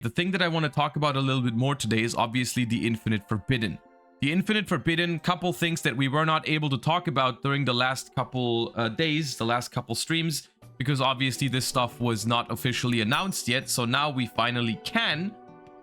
the thing that I want to talk about a little bit more today is obviously the Infinite Forbidden. The Infinite Forbidden, couple things that we were not able to talk about during the last couple days, the last couple streams, because obviously this stuff was not officially announced yet. So now we finally can.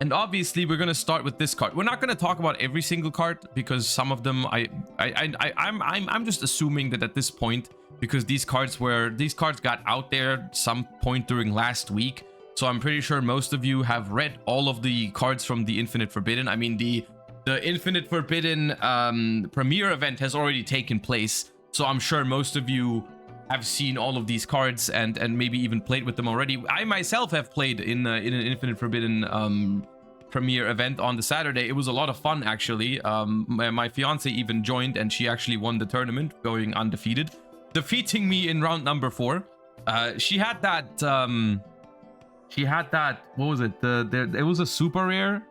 And obviously we're going to start with this card. We're not going to talk about every single card because some of them I'm just assuming that at this point, because these cards got out there some point during last week. So I'm pretty sure most of you have read all of the cards from the Infinite Forbidden. I mean, the Infinite Forbidden premiere event has already taken place. So I'm sure most of you have seen all of these cards and maybe even played with them already. I myself have played in an Infinite Forbidden premiere event on the Saturday. It was a lot of fun, actually. My fiance even joined and she actually won the tournament, going undefeated, defeating me in round number 4. She had that what was it? It was a super rare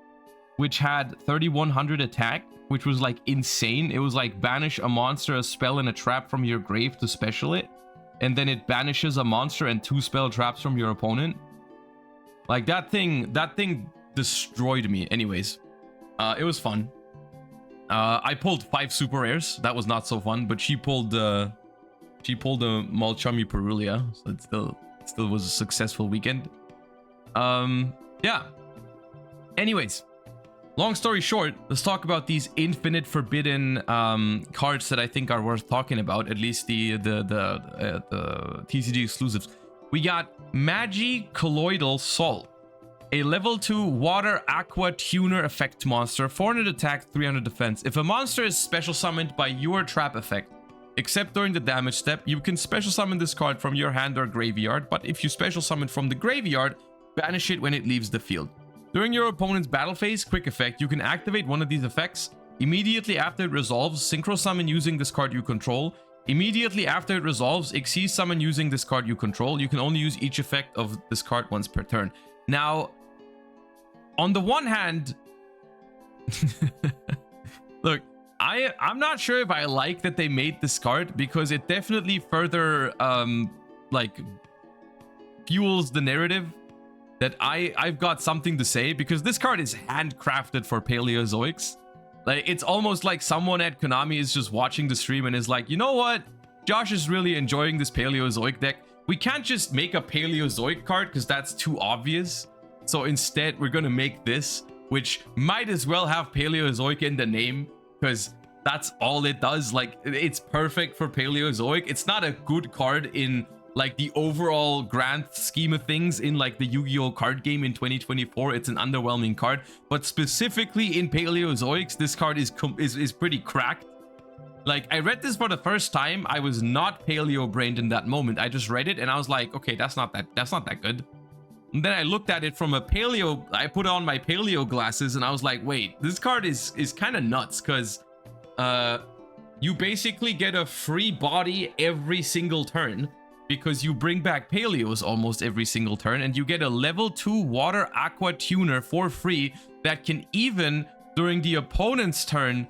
which had 3100 attack, which was like insane. It was like banish a monster, a spell, and a trap from your grave to special it, and then it banishes a monster and 2 spell traps from your opponent. Like that thing destroyed me. Anyways, it was fun. I pulled 5 super rares. That was not so fun, but she pulled a Malchami Perulia, so it still was a successful weekend. Yeah. Anyways, long story short, let's talk about these Infinite Forbidden cards that I think are worth talking about. At least the TCG exclusives. We got Magi Colloidal Salt, a level 2 water aqua tuner effect monster, 400 attack, 300 defense. If a monster is special summoned by your trap effect, except during the damage step, you can special summon this card from your hand or graveyard. But if you special summon from the graveyard, banish it when it leaves the field. During your opponent's battle phase, quick effect, you can activate one of these effects. Immediately after it resolves, synchro summon using this card you control. Immediately after it resolves, Xyz summon using this card you control. You can only use each effect of this card once per turn. Now, on the one hand, look, I'm not sure if I like that they made this card, because it definitely further like fuels the narrative that I've got something to say, because this card is handcrafted for Paleozoics. Like, it's almost like someone at Konami is just watching the stream and is like, you know what? Josh is really enjoying this Paleozoic deck. We can't just make a Paleozoic card because that's too obvious. So instead, we're going to make this, which might as well have Paleozoic in the name, because that's all it does. Like, it's perfect for Paleozoic. It's not a good card in like the overall grand scheme of things in like the Yu-Gi-Oh card game in 2024. It's an underwhelming card, but specifically in Paleozoics, this card is pretty cracked. Like, I read this for the first time. I was not paleo brained in that moment. I just read it and I was like, okay, that's not that good. And then I looked at it from a paleo, I put on my paleo glasses and I was like, wait, this card is kind of nuts, because you basically get a free body every single turn, because you bring back Paleos almost every single turn, and you get a level 2 water aqua tuner for free that can even, during the opponent's turn,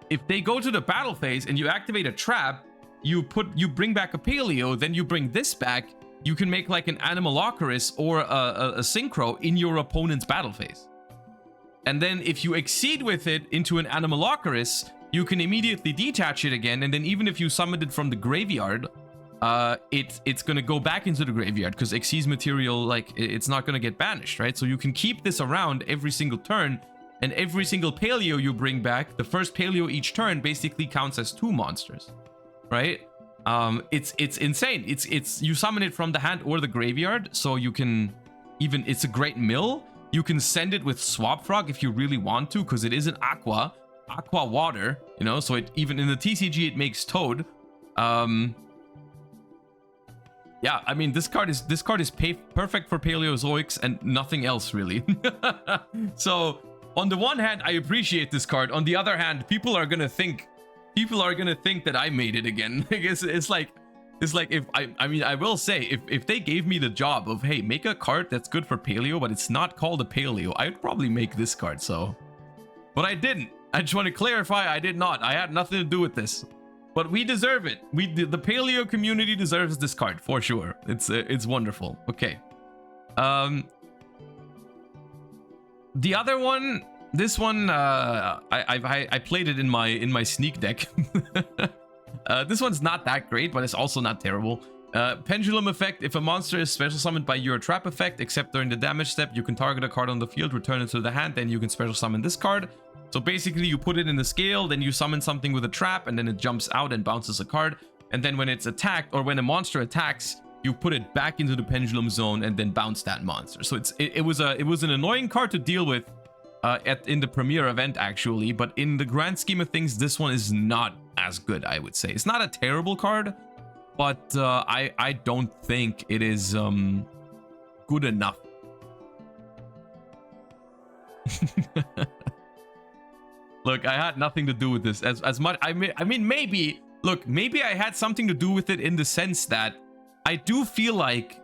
if they go to the battle phase and you activate a trap, you bring back a Paleo, then you bring this back, you can make like an Animalocaris or a Synchro in your opponent's battle phase. And then if you exceed with it into an Animalocaris, you can immediately detach it again, and then even if you summoned it from the graveyard, it's gonna go back into the graveyard, because Xyz material, like, it's not gonna get banished, right? So you can keep this around every single turn, and every single Paleo you bring back, the first Paleo each turn basically counts as 2 monsters, right? It's insane. It's you summon it from the hand or the graveyard, so you can even, it's a great mill. You can send it with Swap Frog if you really want to, because it is an aqua water, you know, so it, even in the TCG, it makes Toad. Yeah, I mean, this card is perfect for Paleozoics and nothing else really. So on the one hand, I appreciate this card. On the other hand, people are gonna think that I made it again. I guess it's like if I will say, if they gave me the job of, hey, make a card that's good for Paleo, but it's not called a Paleo, I would probably make this card. So, but I didn't. I just want to clarify, I did not. I had nothing to do with this. But we deserve it. The Paleo community deserves this card for sure. It's wonderful. Okay. The other one, this one, I played it in my sneak deck. This one's not that great, but it's also not terrible. Pendulum effect. If a monster is special summoned by your trap effect, except during the damage step, you can target a card on the field, return it to the hand, then you can special summon this card. So basically, you put it in the scale, then you summon something with a trap, and then it jumps out and bounces a card. And then when it's attacked, or when a monster attacks, you put it back into the pendulum zone and then bounce that monster. So it was an annoying card to deal with in the premiere event, actually, but in the grand scheme of things, this one is not as good, I would say. It's not a terrible card, but I don't think it is good enough. Look, I had nothing to do with this as much. I mean, maybe, look, maybe I had something to do with it in the sense that I do feel like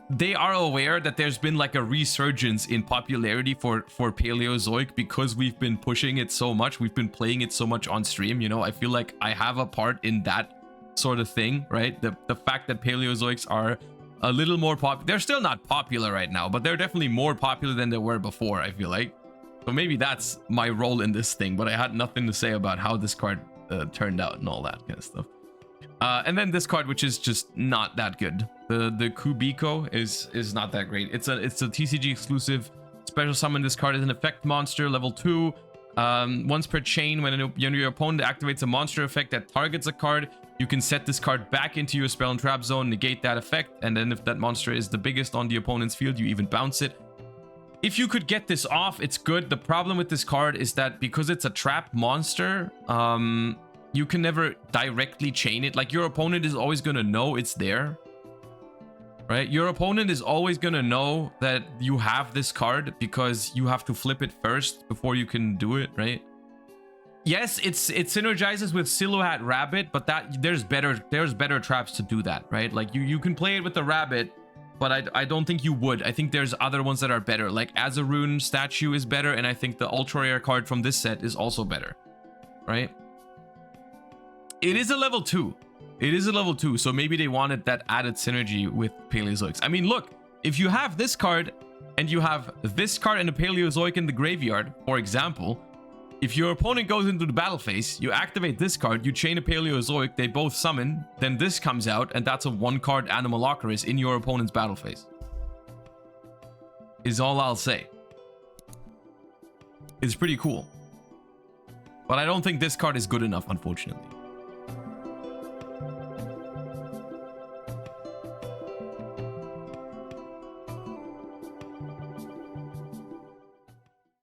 they are aware that there's been like a resurgence in popularity for Paleozoic because we've been pushing it so much. We've been playing it so much on stream, you know. I feel like I have a part in that sort of thing, right? The fact that Paleozoics are a little more popular. They're still not popular right now, but they're definitely more popular than they were before, I feel like. So maybe that's my role in this thing, but I had nothing to say about how this card turned out and all that kind of stuff. And then this card, which is just not that good. The Kubiko is not that great. It's a TCG exclusive special summon. This card is an effect monster, level 2. Once per chain, when your opponent activates a monster effect that targets a card, you can set this card back into your spell and trap zone, negate that effect, and then if that monster is the biggest on the opponent's field, you even bounce it. If you could get this off, it's good. The problem with this card is that because it's a trap monster, you can never directly chain it. Like, your opponent is always going to know it's there, right? Your opponent is always going to know that you have this card because you have to flip it first before you can do it, right? Yes, it synergizes with Silhouette Rabbit, but there's better traps to do that, right? Like, you can play it with the rabbit, but I don't think you would. I think there's other ones that are better. Like, Azarune statue is better, and I think the ultra rare card from this set is also better, right? It is a level 2. It is a level 2, so maybe they wanted that added synergy with Paleozoics. I mean, look, if you have this card and you have this card and a Paleozoic in the graveyard, for example, if your opponent goes into the battle phase, you activate this card, you chain a Paleozoic, they both summon, then this comes out, and that's a 1-card Animalocaris in your opponent's battle phase. Is all I'll say. It's pretty cool. But I don't think this card is good enough, unfortunately.